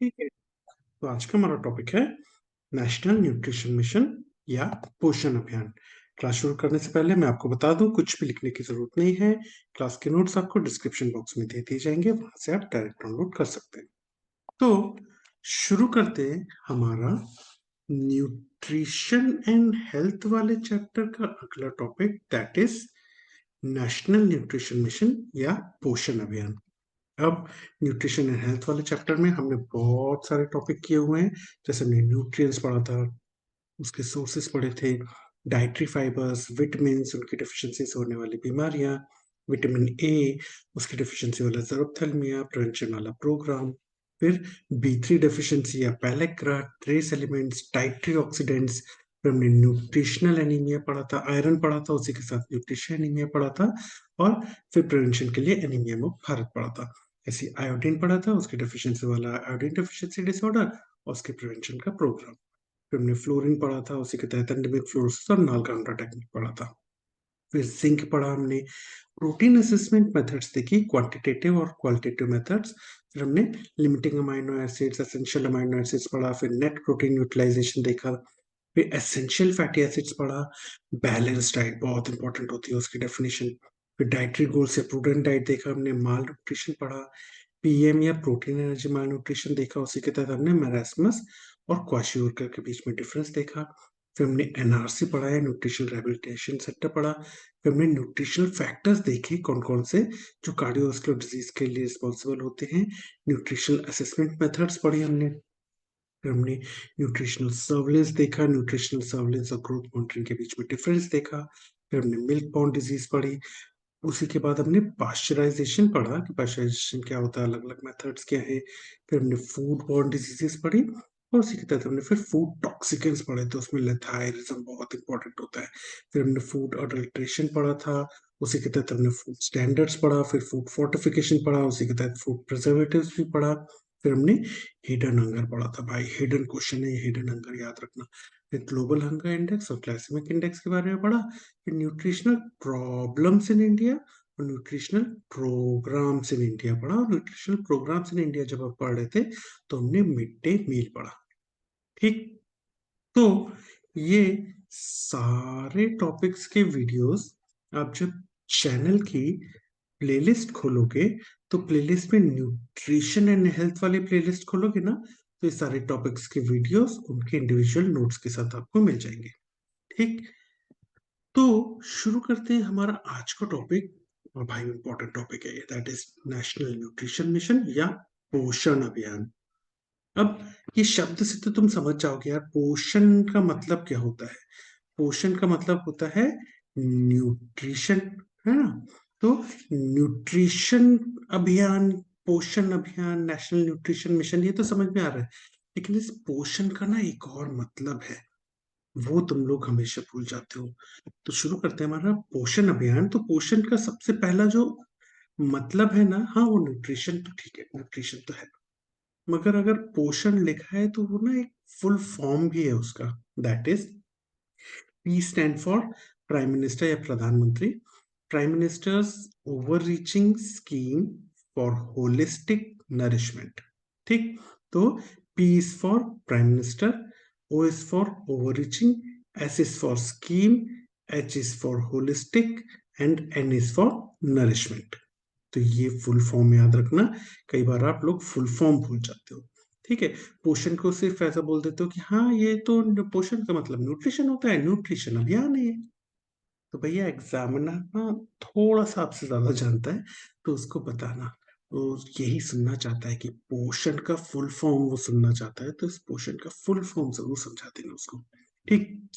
ठीक है। तो आज का हमारा टॉपिक है नेशनल न्यूट्रिशन मिशन या पोषण अभियान। क्लास शुरू करने से पहले मैं आपको बता दूं, कुछ भी लिखने की जरूरत नहीं है। क्लास के नोट्स आपको डिस्क्रिप्शन बॉक्स में दे दिए जाएंगे, वहां से आप डायरेक्ट डाउनलोड कर सकते हैं। तो शुरू करते हैं हमारा न्यूट्रिशन एंड हेल्थ वाले चैप्टर का अगला topic, that is national nutrition mission या पोषण अभियान। अब न्यूट्रिशन एंड हेल्थ वाले चैप्टर में हमने बहुत सारे टॉपिक किए हुए हैं। जैसे हमने न्यूट्रिएंट्स पढ़ा था, उसके सोर्सेस पढ़े थे, डाइटरी फाइबर्स, विटामिन, उनकी डिफिशिएंसी से होने वाली बीमारियां, विटामिन ए, उसकी डिफिशिएंसी वाला जरूरतथैलेमिया प्रिवेंशन वाला प्रोग्राम, फिर बी3 डेफिशिएंसी या पेलेक्रा, ट्रेस एलिमेंट्स, डाइटरी ऑक्सीडेंट्स, फिर हमने न्यूट्रिशनल एनीमिया पढ़ा था, आयरन पढ़ा था, उसी के साथ न्यूट्रिशन एनीमिया पढ़ा था, और फिर प्रिवेंशन के लिए एनीमिया मुक्त भारत पढ़ा था। ऐसी आयोडीन पढ़ा था, उसकी डेफिशिएंसी वाला आयोडीन डेफिशिएंसी डिसऑर्डर और उसके प्रिवेंशन का प्रोग्राम। फिर हमने फ्लोरीन पढ़ा था, उसी के तहत एंडेमिक फ्लोरोसिस और नालकांडा टेक्निक पढ़ा था। फिर जिंक पढ़ा हमने, प्रोटीन असेसमेंट मेथड्स देखी, क्वांटिटेटिव और क्वालिटेटिव मेथड्स। फिर हमने limiting amino acids, essential amino acids पढ़ा, फिर नेट प्रोटीन यूटिलाइजेशन देखा, फिर एसेंशियल फैटी एसिड्स पढ़ा, बैलेंस डाइट बहुत इंपॉर्टेंट होती है उसकी डेफिनेशन। फिर डाइटरी गोल्स या प्रूडेंट डाइट देखा हमने, माल न्यूट्रिशन पढ़ा, पीएम या प्रोटीन एनर्जी माल न्यूट्रिशन देखा, उसी के तहत हमने मैरास्मस और क्वाशियोरकर के बीच में डिफरेंस देखा। फिर हमने एनआरसी पढ़ा है, न्यूट्रिशनल रिहेबिलिटेशन सेंटर पढ़ा। फिर हमने न्यूट्रिशनल फैक्टर्स देखे कौन कौन से जो कार्डियोवास्कुलर डिजीज के लिए रिस्पॉन्सिबल होते हैं। न्यूट्रिशनल असेसमेंट मेथड्स पढ़ी हमने। फिर हमने न्यूट्रिशनल सर्विलेंस देखा, न्यूट्रिशनल सर्विलेंस और ग्रोथ मॉनिटरिंग के बीच में डिफरेंस देखा। फिर हमने मिल्क बॉर्न डिजीज पढ़ी। उसी के बाद हमने पाश्चराइजेशन पढ़ा कि पाश्चराइजेशन क्या होता है, अलग अलग मेथड्स क्या है। फिर हमने फूड बॉर्न डिजीजेस पढ़ी, और उसी के तहत हमने फिर फूड टॉक्सिकेंस पढ़े, तो उसमें लेथायरिज्म बहुत इंपॉर्टेंट होता है। फिर हमने फूड अडल्ट्रेशन पढ़ा था, उसी के तहत हमने फूड स्टैंडर्ड्स पढ़ा, फिर फूड फोर्टिफिकेशन पढ़ा, उसी के तहत फूड प्रिजर्वेटिव्स भी पढ़ा। फिर हमने हिडन हंगर पढ़ा था। भाई हिडन क्वेश्चन है, हिडन हंगर याद रखना। फिर ग्लोबल हंगर इंडेक्स और ग्लाइसेमिक इंडेक्स के बारे में पढ़ा। फिर न्यूट्रिशनल प्रॉब्लम्स इन इंडिया और न्यूट्रिशनल प्रोग्राम्स इन इंडिया पढ़ा। और न्यूट्रिशनल प्रोग्राम्स इन इंडिया जब आप पढ़ रहे थे तो हमने मिड डे मील पढ़ा। ठीक। तो ये सारे टॉपिक्स के वीडियोस आप जब चैनल की प्लेलिस्ट खोलोगे, तो प्लेलिस्ट में न्यूट्रिशन एंड हेल्थ वाली प्लेलिस्ट खोलोगे ना, तो ये सारे टॉपिक्स के वीडियोस उनके इंडिविजुअल नोट्स के साथ आपको मिल जाएंगे। ठीक। तो शुरू करते हैं हमारा आज का टॉपिक, और भाई इंपॉर्टेंट टॉपिक है, that is national nutrition mission या पोषण अभियान। अब ये शब्द से तो तुम समझ जाओगे यार, पोषण का मतलब क्या होता है। पोषण का मतलब होता है न्यूट्रिशन, है ना। तो न्यूट्रिशन अभियान, पोषण अभियान, नेशनल न्यूट्रिशन मिशन, ये तो समझ में आ रहा है। लेकिन इस पोषण का ना एक और मतलब है, वो तुम लोग हमेशा भूल जाते हो। तो शुरू करते हैं हमारा पोषण अभियान। तो पोषण का सबसे पहला जो मतलब है ना, हाँ वो न्यूट्रिशन तो ठीक है, न्यूट्रिशन तो है, मगर अगर पोषण लिखा है तो वो ना एक फुल फॉर्म भी है उसका, that is P stand for prime minister या प्रधानमंत्री, prime ministers over reaching scheme for holistic nourishment. ठीक। तो P is for prime minister, O is for over reaching, S is for scheme, H is for holistic, and N is for nourishment. तो ये full form याद रखना, कई बार आप लोग full form भूल जाते हो। ठीक है। पोषण को सिर्फ ऐसा बोल देते हो कि हाँ ये तो पोषण का मतलब न्यूट्रिशन होता है, न्यूट्रिशन अभियान है ये। तो भैया एग्जामिनर ना थोड़ा सा आपसे ज्यादा जानता है, तो उसको बताना, तो यही सुनना चाहता है कि पोषण का फुल फॉर्म वो सुनना चाहता है, तो इस पोषण का फुल फॉर्म जरूर समझा देना उसको। ठीक।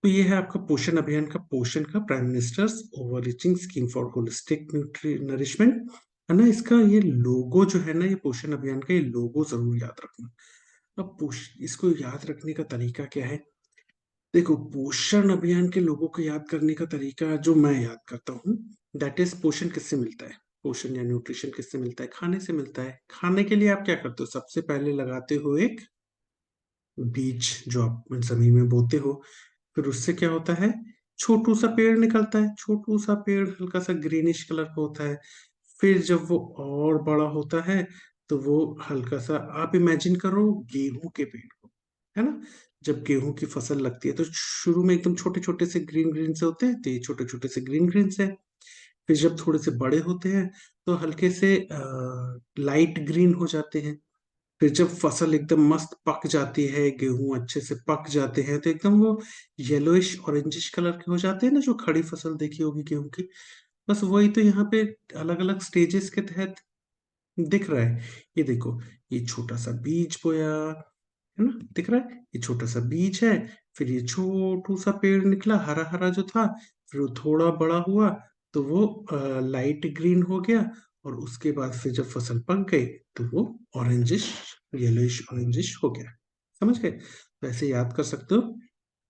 तो ये है आपका पोषण अभियान का, पोषण का prime minister's overreaching scheme for holistic nourishment, है ना। इसका ये लोगो जो है ना, ये पोषण अभियान का ये लोगो जरूर याद रखना। अब इसको याद रखने का तरीका क्या है। देखो, पोषण अभियान के लोगों को याद करने का तरीका जो मैं याद करता हूँ, दैट इज पोषण किससे मिलता है, पोषण या न्यूट्रिशन किससे मिलता है, खाने से मिलता है। खाने के लिए आप क्या करते हो, सबसे पहले लगाते हो एक बीज जो आप जमीन में बोते हो, फिर उससे क्या होता है, छोटू सा पेड़ निकलता है, छोटू सा पेड़ हल्का सा ग्रीनिश कलर का होता है। फिर जब वो और बड़ा होता है तो वो हल्का सा आप इमेजिन करो गेहूं के पेड़ को, है ना। जब गेहूं की फसल लगती है तो शुरू में एकदम छोटे छोटे से ग्रीन ग्रीन से होते हैं, तो ये छोटे छोटे से ग्रीन ग्रीन से, फिर जब थोड़े से बड़े होते हैं तो हल्के से लाइट ग्रीन हो जाते हैं। फिर जब फसल एकदम मस्त पक जाती है, गेहूं अच्छे से पक जाते हैं, तो एकदम वो येलोइश ऑरेंजिश कलर के हो जाते हैं ना, जो खड़ी फसल देखी होगी गेहूं की। बस वही तो यहाँ पे अलग अलग स्टेजेस के तहत दिख रहा है। ये देखो, ये छोटा सा बीज बोया, है ना, दिख रहा है, ये छोटा सा बीज है। फिर ये छोटू सा पेड़ निकला, हरा हरा जो था, फिर वो थोड़ा बड़ा हुआ, तो वो लाइट ग्रीन हो गया। और उसके बाद फिर जब फसल पक गई तो वो ऑरेंजिश, येलोइश ऑरेंजिश हो गया। समझ गए? तो ऐसे याद कर सकते हो,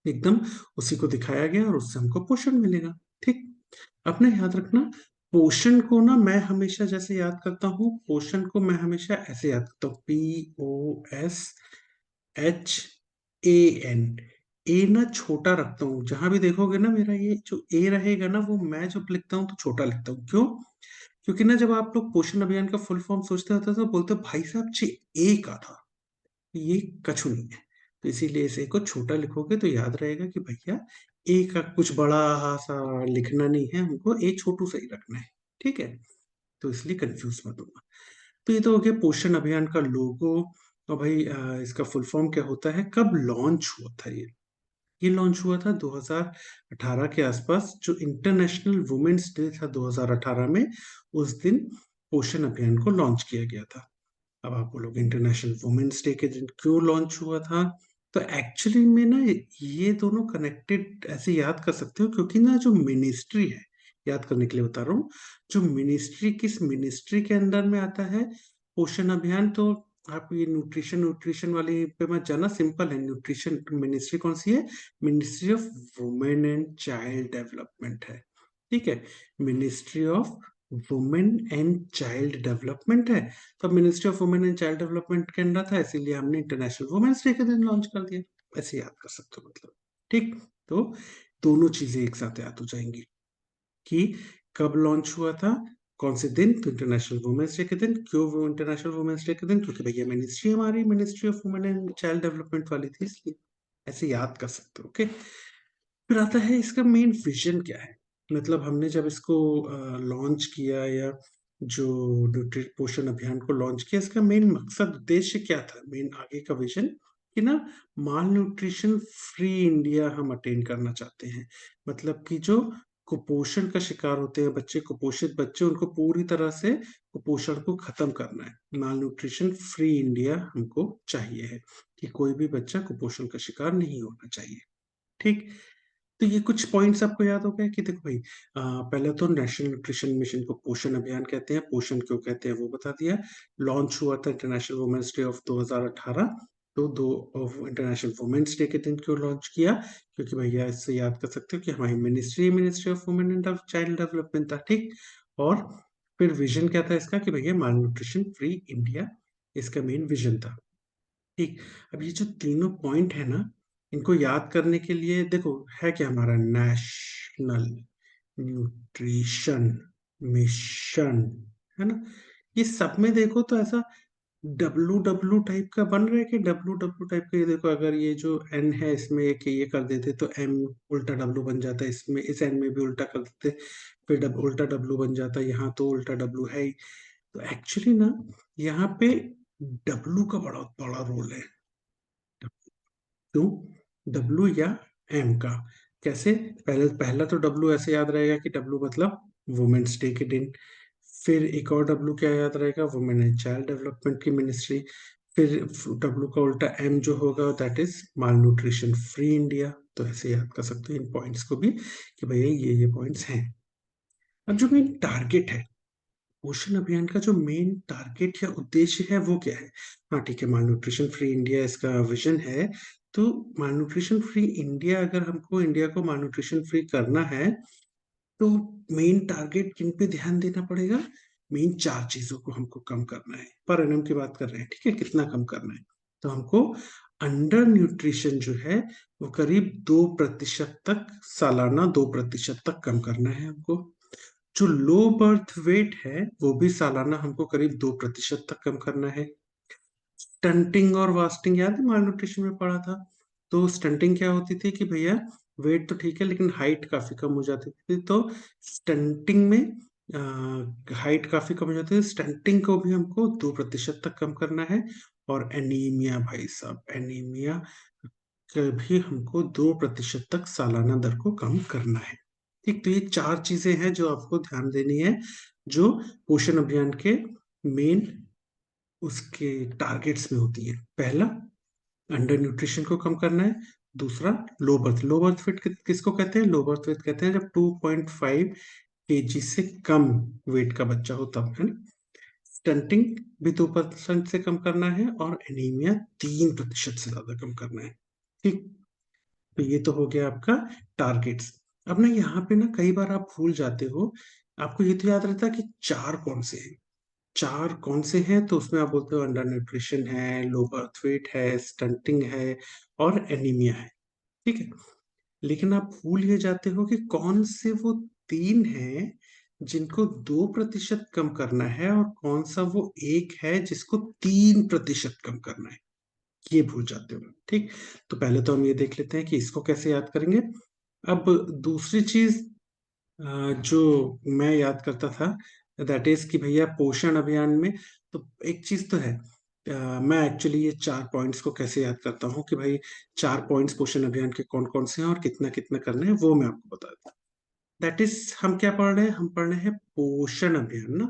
एकदम उसी को दिखाया गया और उससे हमको पोषण मिलेगा। ठीक। अपना याद रखना, पोषण को ना मैं हमेशा जैसे याद करता हूँ, पोषण को मैं हमेशा ऐसे याद करता हूँ, POSHAN। ए ना छोटा रखता हूँ, जहां भी देखोगे ना मेरा ये जो ए रहेगा ना, वो मैं जब लिखता हूँ तो छोटा लिखता हूँ। क्यों? क्योंकि ना जब आप लोग पोषण अभियान का फुल फॉर्म सोचते होते तो बोलते हो, भाई साहब जी ए का था, ये कछु नहीं है। तो इसीलिए इसे को छोटा लिखोगे तो याद रहेगा कि भैया ए का कुछ बड़ा सा लिखना नहीं है, हमको ए छोटू सा ही रखना है। ठीक है, तो इसलिए कंफ्यूज मत होना। तो ये तो हो गया पोषण अभियान का लोगो। और भाई इसका फुल फॉर्म क्या होता है, कब लॉन्च हुआ था ये लॉन्च हुआ था 2018 के आसपास, जो इंटरनेशनल वुमेन्स डे था 2018 में, उस दिन पोषण अभियान को लॉन्च किया गया था। अब आप बोलोगे इंटरनेशनल वुमेन्स डे के दिन क्यों लॉन्च हुआ था, तो एक्चुअली में ना ये दोनों कनेक्टेड ऐसे याद कर सकते हो, क्योंकि ना जो मिनिस्ट्री है, याद करने के लिए बता रहा हूँ, जो मिनिस्ट्री किस मिनिस्ट्री के अंदर में आता है पोषण अभियान, तो आप ये न्यूट्रिशन न्यूट्रिशन वाली पे मत जाना, सिंपल है। न्यूट्रिशन मिनिस्ट्री कौन सी है? Ministry of women and child development है। ठीक है, ministry of women and child development है। तो ministry of women and child development के अंदर था, इसीलिए हमने इंटरनेशनल वुमेन्स डे के दिन लॉन्च कर दिया। ऐसे याद कर सकते हो मतलब। ठीक, तो दोनों चीजें एक साथ याद हो जाएंगी कि कब लॉन्च हुआ था, कौन से दिन, तो इंटरनेशनल वुमेन्स डे के दिन। क्यों वो इंटरनेशनल वुमेन्स डे के दिन? क्योंकि भैया मिनिस्ट्री हमारी ministry of women and child development वाली थी, इसलिए ऐसे याद कर सकते हो। ओके, फिर आता है इसका मेन विजन क्या है। मतलब हमने जब इसको लॉन्च किया, या जो न्यूट्रि पोषण अभियान को लॉन्च किया, इसका मेन मकसद उद्देश्य क्या था, मेन आगे का विजन, कि ना माल न्यूट्रिशन फ्री इंडिया हम अटेन करना चाहते हैं। मतलब कि जो कुपोषण का शिकार होते हैं बच्चे, कुपोषित बच्चे, उनको पूरी तरह से कुपोषण को खत्म करना है। माल न्यूट्रिशन फ्री इंडिया हमको चाहिए है, कि कोई भी बच्चा कुपोषण का शिकार नहीं होना चाहिए। ठीक, तो ये कुछ पॉइंट्स आपको याद हो गए कि देखो भाई, पहले तो नेशनल न्यूट्रिशन मिशन को पोषण अभियान कहते हैं, पोषण क्यों कहते हैं वो बता दिया। लॉन्च हुआ था इंटरनेशनल वुमेन्स डे ऑफ 2018, तो दो इंटरनेशनल वुमेन्स डे के दिन क्यों लॉन्च किया, क्योंकि भैया इससे याद कर सकते हो कि हमारी ministry of women and child development था। ठीक, और फिर विजन क्या था इसका, कि भैया माल न्यूट्रिशन फ्री इंडिया, इसका मेन विजन था। ठीक, अब ये जो तीनों पॉइंट है ना, इनको याद करने के लिए देखो, है क्या हमारा नेशनल न्यूट्रिशन मिशन, है ना। ये सब में देखो तो ऐसा डब्लू डब्लू टाइप का बन रहा है, कि डब्लू डब्लू टाइप का। ये देखो, अगर ये जो एन है इसमें एक ये कर देते तो एम उल्टा डब्लू बन जाता है, इसमें इस एन में भी उल्टा कर देते, फिर उल्टा डब्लू बन जाता है, यहाँ तो उल्टा डब्लू है ही। तो एक्चुअली ना यहाँ पे डब्लू का बड़ा बड़ा रोल है। क्यों? डब्लू या एम का, कैसे? पहले पहला तो डब्लू ऐसे याद रहेगा कि डब्लू मतलब वुमेन्स डे के दिन। फिर एक और डब्लू क्या याद रहेगा, वुमेन एंड चाइल्ड डेवलपमेंट की मिनिस्ट्री। फिर डब्लू का उल्टा एम जो होगा, that is mall nutrition free India. तो ऐसे याद कर सकते हो इन पॉइंट्स को भी, कि भैया ये पॉइंट्स हैं। अब जो मेन टारगेट है, पोषण अभियान का जो मेन टारगेट या उद्देश्य है वो क्या है। हाँ ठीक है, माल न्यूट्रिशन फ्री इंडिया इसका विजन है। तो माल न्यूट्रिशन फ्री इंडिया, अगर हमको इंडिया को माल न्यूट्रिशन फ्री करना है, तो मेन टारगेट किन पे ध्यान देना पड़ेगा। मेन चार चीजों को हमको कम करना है, पर एनएम की बात कर रहे हैं, ठीक है, कितना कम करना है। तो हमको अंडर न्यूट्रिशन जो है वो करीब 2% तक, सालाना 2% तक कम करना है हमको। जो लो बर्थ वेट है वो भी सालाना हमको करीब 2% तक कम करना है। स्टंटिंग और वास्टिंग याद है माल न्यूट्रिशन में पढ़ा था। तो स्टंटिंग क्या होती थी कि भैया वेट तो ठीक है लेकिन हाइट काफी कम हो जाती थी, तो स्टंटिंग में हाइट काफी कम हो जाती है, स्टंटिंग को भी हमको 2% तक कम करना है। और एनीमिया भाई साहब, एनीमिया का भी हमको 2% तक सालाना दर को कम करना है। ठीक, तो ये चार चीजें हैं जो आपको ध्यान देनी है, जो पोषण अभियान के मेन उसके टारगेट्स में होती है। पहला, अंडर न्यूट्रिशन को कम करना है। दूसरा, लो बर्थ वेट किसको कहते हैं? लो बर्थ वेट कहते हैं जब 2.5 केजी से कम वेट का बच्चा हो तब, है ना। स्टंटिंग भी 2% से कम करना है और एनीमिया 3% से ज्यादा कम करना है। ठीक, तो ये तो हो गया आपका टारगेट्स। अब ना यहाँ पे ना कई बार आप भूल जाते हो, आपको ये तो याद रहता है कि चार कौन से हैं। चार कौन से हैं तो उसमें आप बोलते हो अंडर न्यूट्रिशन है, लो बर्थ वेट है, स्टंटिंग है और एनीमिया है। ठीक है, लेकिन आप भूल ये जाते हो कि कौन से वो तीन हैं जिनको 2% कम करना है और कौन सा वो एक है जिसको 3% कम करना है, ये भूल जाते हो। ठीक, तो पहले तो हम ये देख लेते हैं कि इसको कैसे याद करेंगे। अब दूसरी चीज जो मैं याद करता था, दैट इज कि भैया पोषण अभियान में तो एक चीज तो है, मैं एक्चुअली ये चार पॉइंट्स को कैसे याद करता हूँ कि भाई चार पॉइंट्स पोषण अभियान के कौन कौन से हैं और कितना कितना करना है वो मैं आपको बता देता हूँ। दैट इज हम क्या पढ़ रहे हैं? हम पढ़ रहे हैं पोषण अभियान ना।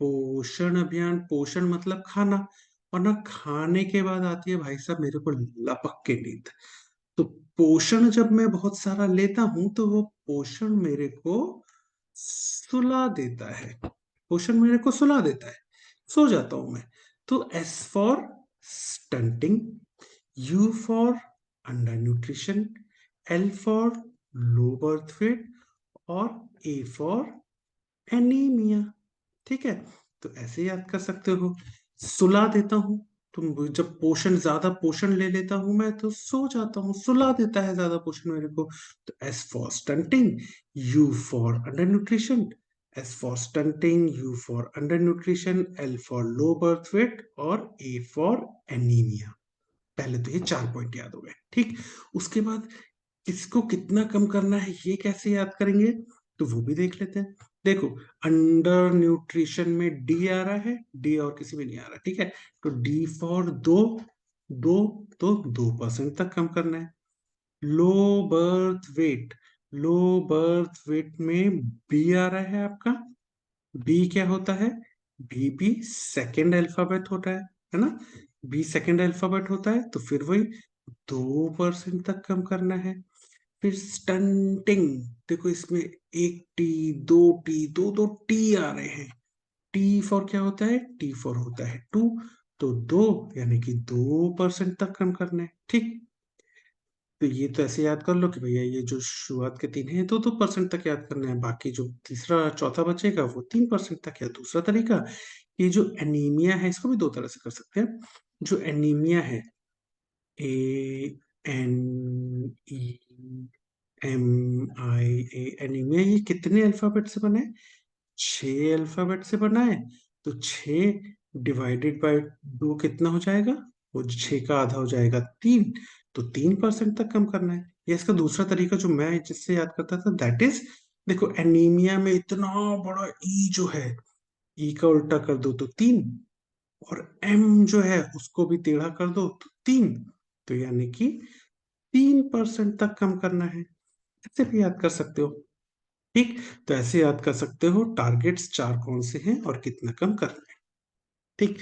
पोषण अभियान, पोषण मतलब खाना, और ना खाने के बाद आती है भाई साहब मेरे को लपक के नींद। तो पोषण जब मैं बहुत सारा लेता हूं तो वो पोषण मेरे को सुला देता है। पोषण मेरे को सुला देता है, सो जाता हूं मैं। तो S for stunting, you for under nutrition, L for low birth wait और ए फॉर एनीमिया। ठीक है, तो ऐसे याद कर सकते हो। सुला देता हूँ, तो जब पोषण ज्यादा पोषण ले लेता हूं मैं तो सो जाता हूँ, सुला देता है ज्यादा पोषण मेरे को। तो S for stunting, you for under nutrition, S for stunting, you for under nutrition, L for low birth wait और ए फॉर एनीमिया। पहले तो ये चार पॉइंट याद हो गए। ठीक, उसके बाद इसको कितना कम करना है ये कैसे याद करेंगे, तो वो भी देख लेते हैं। देखो, अंडर न्यूट्रिशन में डी आ रहा है, डी और किसी में नहीं आ रहा, ठीक है। तो डी फॉर दो, दो, तो 2% तक कम करना है। लो बर्थ वेट, लो बर्थ वेट में बी आ रहा है आपका। बी क्या होता है? बी भी सेकेंड अल्फाबेट होता है ना। बी सेकेंड अल्फाबेट होता है, तो फिर वही 2% तक कम करना है। फिर स्टंटिंग, देखो इसमें एक टी, दो टी, दो दो टी आ रहे हैं। टी फॉर क्या होता है? टी फॉर होता है टू, तो दो, यानी कि 2% तक कम करना है। ठीक, तो ये तो ऐसे याद कर लो कि भैया ये जो शुरुआत के तीन है तो 2% तक याद करना है, बाकी जो तीसरा चौथा बचेगा वो 3% तक। या दूसरा तरीका, ये जो एनीमिया है इसको भी दो तरह से कर सकते हैं। जो एनीमिया है, A N E M I A, anaemia, ये कितने अल्फाबेट से बना है? 6 अल्फाबेट से बना है। तो 6 डिवाइडेड बाय 2 कितना हो जाएगा? वो 6 का आधा हो जाएगा 3, तो 3% तक कम करना है। ये इसका दूसरा तरीका जो मैं जिससे याद करता था, दैट इज, देखो एनीमिया में इतना बड़ा ई जो है, ई का उल्टा कर दो तो 3, और एम जो है उसको भी टेढ़ा कर दो तो 3, तो यानी कि 3% तक कम करना है। ऐसे भी याद कर सकते हो। ठीक, तो ऐसे याद कर सकते हो टारगेट्स चार कौन से हैं और कितना कम करना है। ठीक,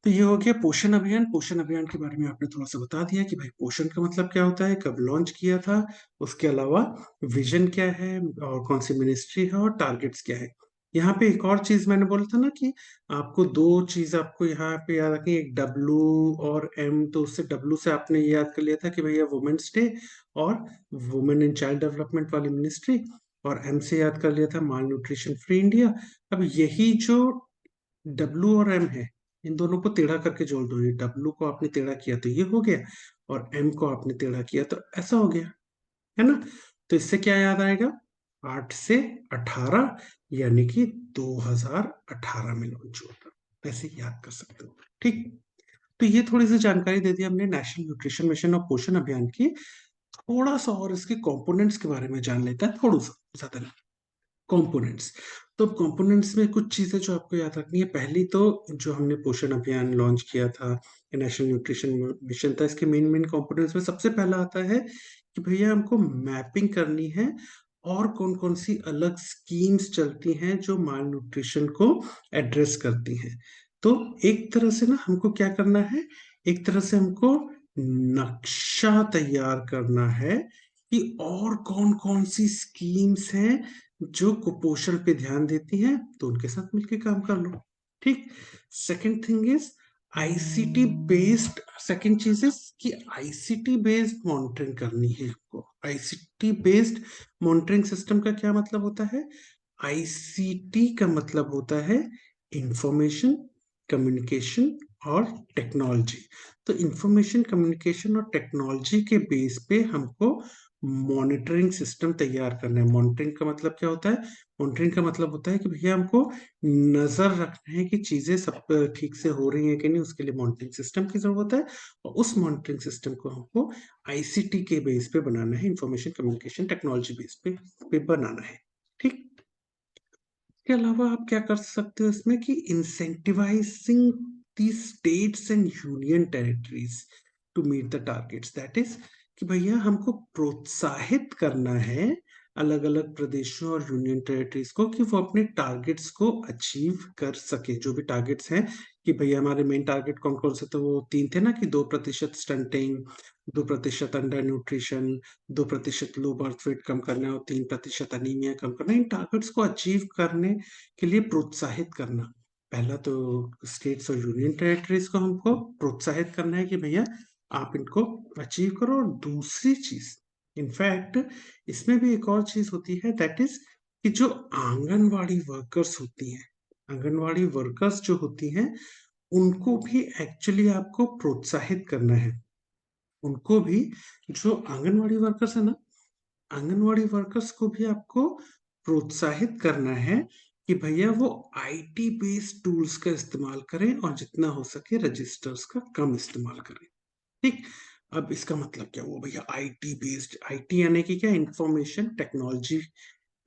तो ये हो गया पोषण अभियान। पोषण अभियान के बारे में आपने थोड़ा सा बता दिया कि भाई पोषण का मतलब क्या होता है, कब लॉन्च किया था, उसके अलावा विजन क्या है और कौन सी मिनिस्ट्री है और टारगेट्स क्या है। यहाँ पे एक और चीज मैंने बोला था ना कि आपको दो चीज आपको यहाँ पे याद रखनी, एक डब्लू और एम। तो उससे डब्लू से आपने ये याद कर लिया था कि भैया वुमेन्स डे और वुमेन एंड चाइल्ड डेवलपमेंट वाली मिनिस्ट्री, और एम से याद कर लिया था माल न्यूट्रिशन फ्री इंडिया। अब यही जो डब्लू और एम है, इन दोनों को टेढ़ा करके जोड़ दो। ये डब्लू को आपने टेढ़ा किया तो ये हो गया, और एम को आपने टेढ़ा किया तो ऐसा हो गया, है ना। तो इससे क्या याद आएगा? 8 से 18 यानी कि 2018 में लॉन्च हुआ था, ऐसे याद कर सकते हो। ठीक, तो ये थोड़ी सी जानकारी दे दी हमने नेशनल न्यूट्रिशन मिशन और पोषण अभियान की। थोड़ा सा और इसके कंपोनेंट्स के बारे में जान लेते हैं, थोड़ा सा, ज्यादा नहीं। कंपोनेंट्स, तो कंपोनेंट्स में कुछ चीजें जो आपको याद रखनी है। पहली तो जो हमने पोषण अभियान लॉन्च किया था, नेशनल न्यूट्रिशन मिशन था, इसके मेन मेन कंपोनेंट्स में सबसे पहला आता है कि भैया हमको मैपिंग करनी है और कौन कौन सी अलग स्कीम्स चलती हैं जो माल न्यूट्रिशन को एड्रेस करती हैं। तो एक तरह से ना हमको क्या करना है, एक तरह से हमको नक्शा तैयार करना है कि और कौन कौन सी स्कीम्स हैं जो कुपोषण पे ध्यान देती हैं, तो उनके साथ मिलकर काम कर लो। ठीक, second thing is ICT based, second चीज इज कि आईसीटी बेस्ड मॉनिटरिंग करनी है हमको। आईसीटी बेस्ड मॉनिटरिंग सिस्टम का क्या मतलब होता है? आईसीटी का मतलब होता है इंफॉर्मेशन, कम्युनिकेशन और टेक्नोलॉजी। तो इंफॉर्मेशन, कम्युनिकेशन और टेक्नोलॉजी के बेस पे हमको मॉनिटरिंग सिस्टम तैयार करना है। मॉनिटरिंग का मतलब क्या होता है? मॉनिटरिंग का मतलब होता है कि भैया हमको नजर रखना है कि चीजें सब ठीक से हो रही हैं कि नहीं, उसके लिए मॉनिटरिंग सिस्टम की जरूरत है। और उस मॉनिटरिंग सिस्टम को हमको आईसीटी के बेस पे बनाना है, इंफॉर्मेशन कम्युनिकेशन टेक्नोलॉजी बेस पे बनाना है। ठीक, इसके अलावा आप क्या कर सकते हो इसमें कि incentivising the states and union territories to meet the targets, that is कि भैया हमको प्रोत्साहित करना है अलग अलग प्रदेशों और यूनियन टेरिटरीज को कि वो अपने टारगेट्स को अचीव कर सके। जो भी टारगेट्स हैं कि भैया हमारे मेन टारगेट कौन कौन से थे, वो 3 थे ना, कि 2% stunting, 2% under nutrition, 2% low birth weight कम करना है और 3% अनीमिया कम करना है। इन टारगेट्स को अचीव करने के लिए प्रोत्साहित करना। पहला तो स्टेट्स और यूनियन टेरिटरीज को हमको प्रोत्साहित करना है कि भैया आप इनको अचीव करो। और दूसरी चीज, इनफैक्ट इसमें भी एक और चीज होती है, दैट इज कि जो आंगनवाड़ी वर्कर्स होती हैं, आंगनवाड़ी वर्कर्स जो होती हैं, उनको भी एक्चुअली आपको प्रोत्साहित करना है। उनको भी, जो आंगनवाड़ी वर्कर्स है ना, आंगनवाड़ी वर्कर्स को भी आपको प्रोत्साहित करना है कि भैया वो आईटी बेस्ड टूल्स का इस्तेमाल करें और जितना हो सके रजिस्टर्स का कम इस्तेमाल करें। ठीक, अब इसका मतलब क्या हुआ भैया? आईटी बेस्ड, आईटी यानी कि क्या? इंफॉर्मेशन टेक्नोलॉजी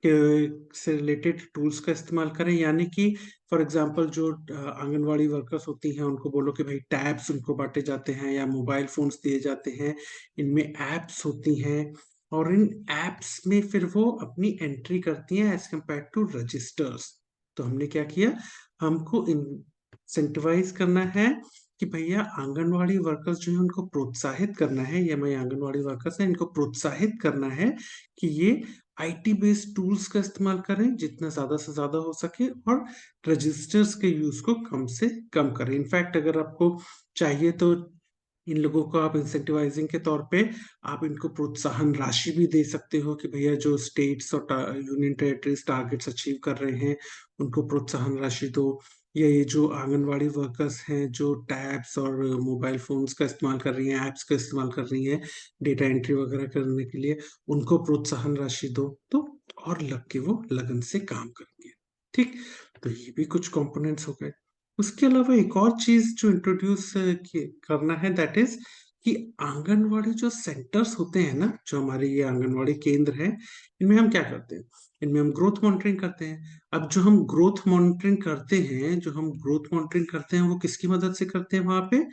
से रिलेटेड टूल्स का इस्तेमाल करें। यानी कि फॉर एग्जांपल जो आंगनवाड़ी वर्कर्स होती हैं, उनको बोलो कि भाई टैब्स उनको बांटे जाते हैं या मोबाइल फोन्स दिए जाते हैं, इनमें एप्स होती हैं और इन एप्स में फिर वो अपनी एंट्री करती हैं एज कम्पेयर टू रजिस्टर्स। तो हमने क्या किया, हमको इंसेंटिवाइज करना है कि भैया आंगनवाड़ी वर्कर्स जो है उनको प्रोत्साहित करना है, या मैं आंगनवाड़ी वर्कर्स है इनको प्रोत्साहित करना है कि ये आईटी बेस्ड टूल्स का इस्तेमाल करें जितना ज्यादा से ज्यादा हो सके और रजिस्टर्स के यूज को कम से कम करें। इनफैक्ट अगर आपको चाहिए तो इन लोगों को आप इंसेंटिवाइजिंग के तौर पे आप इनको प्रोत्साहन राशि भी दे सकते हो कि भैया जो स्टेट्स और यूनियन टेरिटरीज टारगेट्स अचीव कर रहे हैं उनको प्रोत्साहन राशि दो। या ये जो आंगनवाड़ी वर्कर्स हैं जो टैब्स और मोबाइल फोन्स का इस्तेमाल कर रही हैं, ऐप्स का इस्तेमाल कर रही हैं डेटा एंट्री वगैरह करने के लिए, उनको प्रोत्साहन राशि दो, तो और लग के वो लगन से काम करेंगे। ठीक, तो ये भी कुछ कंपोनेंट्स हो गए। उसके अलावा एक और चीज जो इंट्रोड्यूस करना है, दैट इज कि आंगनवाड़ी जो सेंटर्स होते हैं ना, जो हमारे ये आंगनवाड़ी केंद्र हैं, इनमें हम क्या करते हैं? इनमें हम ग्रोथ मॉनिटरिंग करते हैं। अब जो हम ग्रोथ मॉनिटरिंग करते हैं, जो हम ग्रोथ मॉनिटरिंग करते हैं, वो किसकी मदद से करते हैं? वहां पे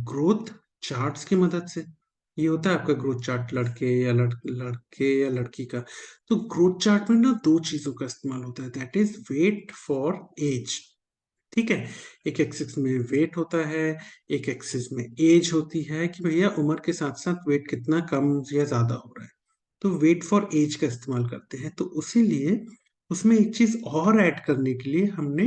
ग्रोथ चार्ट्स की मदद से। ये होता है आपका ग्रोथ चार्ट, लड़के या लड़की का। तो ग्रोथ चार्ट में ना दो चीजों का इस्तेमाल होता है, that is weight for age. ठीक है, एक एक्सिस में वेट होता है, एक एक्सिस में एज होती है कि भैया उम्र के साथ साथ वेट कितना कम या ज्यादा हो रहा है। तो वेट फॉर एज का इस्तेमाल करते हैं। तो उसी लिए उसमें एक चीज और ऐड करने के लिए हमने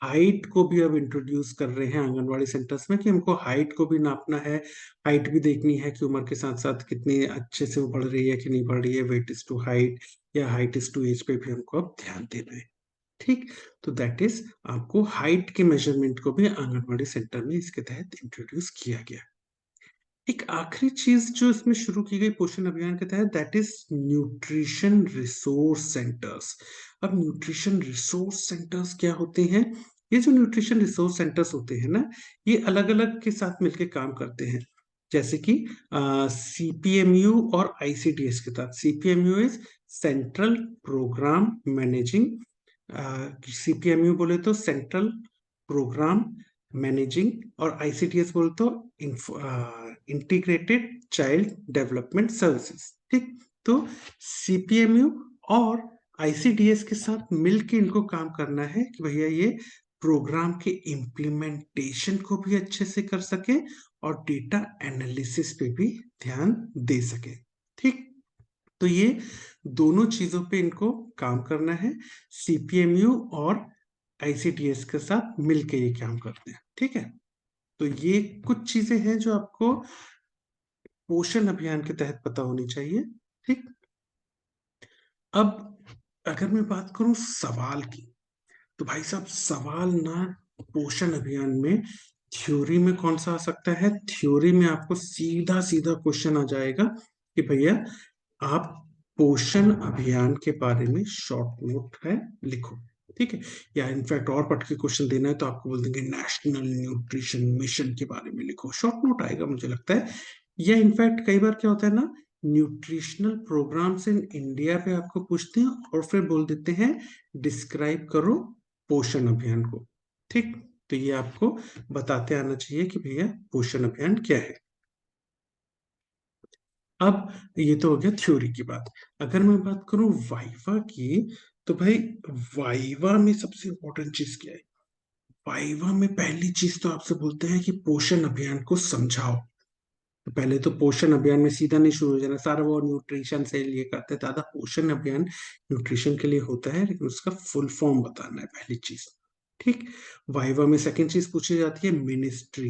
हाइट को भी अब इंट्रोड्यूस कर रहे हैं आंगनवाड़ी सेंटर्स में, कि हमको हाइट को भी नापना है। हाइट भी देखनी है कि उम्र के साथ साथ कितनी अच्छे से वो बढ़ रही है कि नहीं बढ़ रही है। वेट इज टू हाइट या हाइट इज टू एज पे भी हमको अब ध्यान देना है। ठीक, तो दैट इज आपको हाइट के मेजरमेंट को भी आंगनवाड़ी सेंटर में इसके तहत इंट्रोड्यूस किया गया। एक आखिरी चीज जो इसमें शुरू की गई पोषण अभियान के तहत, that is nutrition resource centres. अब न्यूट्रिशन रिसोर्स सेंटर्स क्या होते हैं? ये जो न्यूट्रिशन रिसोर्स सेंटर्स होते हैं ना, ये अलग अलग के साथ मिलकर काम करते हैं। जैसे कि सीपीएमयू और आईसीडीएस के साथ। सीपीएमयू इज सेंट्रल प्रोग्राम मैनेजिंग, सीपीएमयू बोले तो सेंट्रल प्रोग्राम मैनेजिंग, और आईसीटीएस बोले तो इंटीग्रेटेड चाइल्ड डेवलपमेंट सर्विसेज। ठीक, तो सीपीएमयू और आईसीडीएस के साथ मिलके इनको काम करना है कि भैया ये प्रोग्राम के इम्प्लीमेंटेशन को भी अच्छे से कर सके और डेटा एनालिसिस पे भी ध्यान दे सके। ठीक, तो ये दोनों चीजों पे इनको काम करना है। सीपीएमयू और आईसीटीएस के साथ मिलके ये काम करते हैं। ठीक है, तो ये कुछ चीजें हैं जो आपको पोषण अभियान के तहत पता होनी चाहिए। ठीक, अब अगर मैं बात करूं सवाल की, तो भाई साहब सवाल ना पोषण अभियान में थ्योरी में कौन सा आ सकता है? थ्योरी में आपको सीधा सीधा क्वेश्चन आ जाएगा कि भैया आप पोषण अभियान के बारे में शॉर्ट नोट है लिखो। ठीक है, या इनफैक्ट और पढ़ के क्वेश्चन देना है तो आपको बोल देंगे नेशनल न्यूट्रिशन मिशन के बारे में लिखो, शॉर्ट नोट आएगा मुझे लगता है। या इनफैक्ट कई बार क्या होता है ना, न्यूट्रिशनल प्रोग्राम्स इन इंडिया पे आपको पूछते हैं और फिर बोल देते हैं डिस्क्राइब करो पोषण अभियान को। ठीक, तो ये आपको बताते आना चाहिए कि भैया पोषण अभियान क्या है। अब ये तो हो गया थ्योरी की बात। अगर मैं बात करूं वाइवा की, तो भाई वाइवा में सबसे इंपॉर्टेंट चीज क्या है? वाइवा में पहली चीज तो आपसे बोलते हैं कि पोषण अभियान को समझाओ। तो पहले तो पोषण अभियान में सीधा नहीं शुरू हो जाना, सारा वो न्यूट्रिशन से लिए करते हैं। दादा पोषण अभियान न्यूट्रिशन के लिए होता है, लेकिन उसका फुल फॉर्म बताना है पहली चीज। ठीक, वाइवा में सेकंड चीज पूछी जाती है मिनिस्ट्री,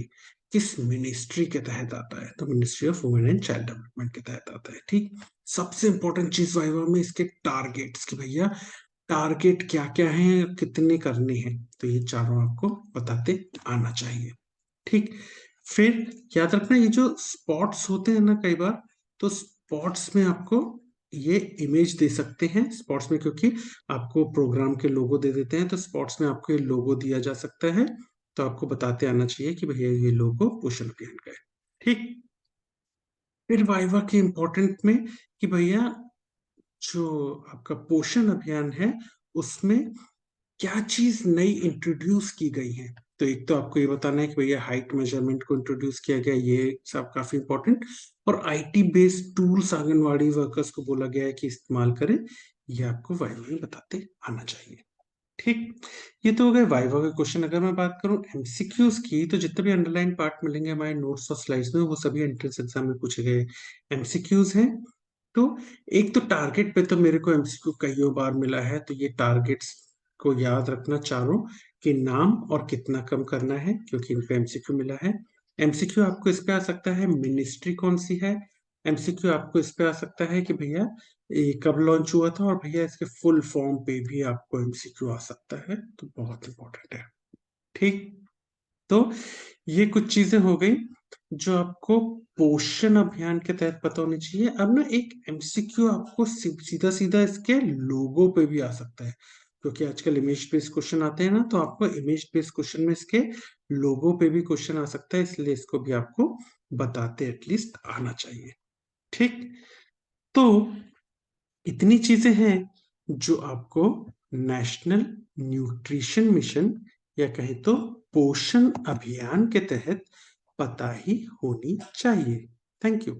किस मिनिस्ट्री के तहत आता है? तो ministry of women and child development के तहत आता है। ठीक, सबसे इंपॉर्टेंट चीज वाइवा में इसके टारगेट्स, कि भैया टारगेट क्या क्या है, कितने करने हैं, तो ये चारों आपको बताते आना चाहिए। ठीक, फिर याद रखना ये जो स्पॉट्स होते हैं ना कई बार, तो स्पॉट्स में आपको ये इमेज दे सकते हैं स्पॉट्स में, क्योंकि आपको प्रोग्राम के लोगो दे देते हैं, तो स्पॉट्स में आपको ये लोगो दिया जा सकता है। तो आपको बताते आना चाहिए कि भैया ये लोगो पोषण अभियान का है। ठीक, फिर वाइवा के इंपॉर्टेंट में कि भैया जो आपका पोषण अभियान है उसमें क्या चीज नई इंट्रोड्यूस की गई है। तो एक तो आपको ये बताना है कि भैया हाइट मेजरमेंट को इंट्रोड्यूस किया गया, ये सब काफी इंपॉर्टेंट। और IT based tools anganwadi workers को बोला गया है कि इस्तेमाल करें, ये आपको वाइवा में बताते आना चाहिए। ठीक, ये तो हो गए वाइवा के क्वेश्चन। अगर मैं बात करूं एमसीक्यूज की, तो जितने भी अंडरलाइन पार्ट मिलेंगे हमारे नोट्स और स्लाइड्स में, वो सभी एंट्रेंस एग्जाम में पूछे गए एमसीक्यूज हैं। तो एक तो टारगेट पे तो मेरे को एमसीक्यू कई बार मिला है, तो ये टारगेट्स को याद रखना चारों, कि नाम और कितना कम करना है, क्योंकि इन पे एमसीक्यू मिला है। एमसीक्यू आपको इस पे आ सकता है मिनिस्ट्री कौन सी है। एमसीक्यू आपको इस पे आ सकता है कि भैया ये कब लॉन्च हुआ था, और भैया इसके फुल फॉर्म पे भी आपको एमसीक्यू आ सकता है, तो बहुत इंपॉर्टेंट है। ठीक, तो ये कुछ चीजें हो गई जो आपको पोषण अभियान के तहत पता होनी चाहिए। अब ना एक एमसीक्यू आपको सीधा सीधा इसके लोगो पे भी आ सकता है, क्योंकि आजकल इमेज बेस्ड क्वेश्चन आते हैं ना, तो आपको इमेज बेस्ड क्वेश्चन में इसके लोगो पे भी क्वेश्चन आ सकता है, इसलिए इसको भी आपको बताते एटलीस्ट आना चाहिए। ठीक, तो इतनी चीजें हैं जो आपको नेशनल न्यूट्रिशन मिशन या कहें तो पोषण अभियान के तहत पता ही होनी चाहिए। Thank you.